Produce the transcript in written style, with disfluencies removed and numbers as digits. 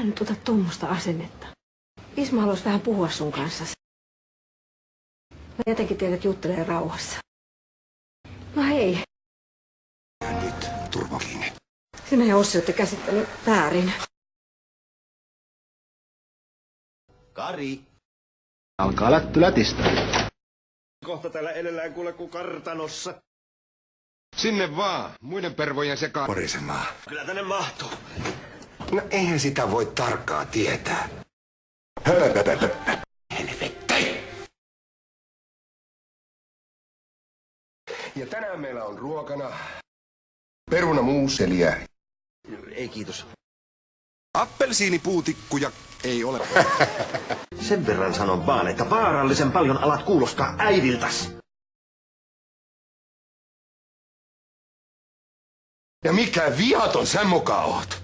Älä nyt ota tuommoista asennetta. Isma haluaisi vähän puhua sun kanssa. Mä jätänkin teidät juttelee rauhassa. No hei. Ja nyt turva kiinni. Sinä ja Ossi olette käsittänyt väärin. Kari. Alkaa lätty lätistä. Kohta täällä edellään kuule kuin kartanossa. Sinne vaan, muiden pervojen sekaan. Porisemaan. Kyllä tänne mahtuu. No eihän sitä voi tarkkaan tietää. Helvetti! Ja tänään meillä on ruokana perunamuuselia. Ei kiitos. Appelsiinipuutikkuja ei ole. Sen verran sanon vaan, että vaarallisen paljon alat kuulostaa äidiltäs. Ja mikä viaton sä muka oot?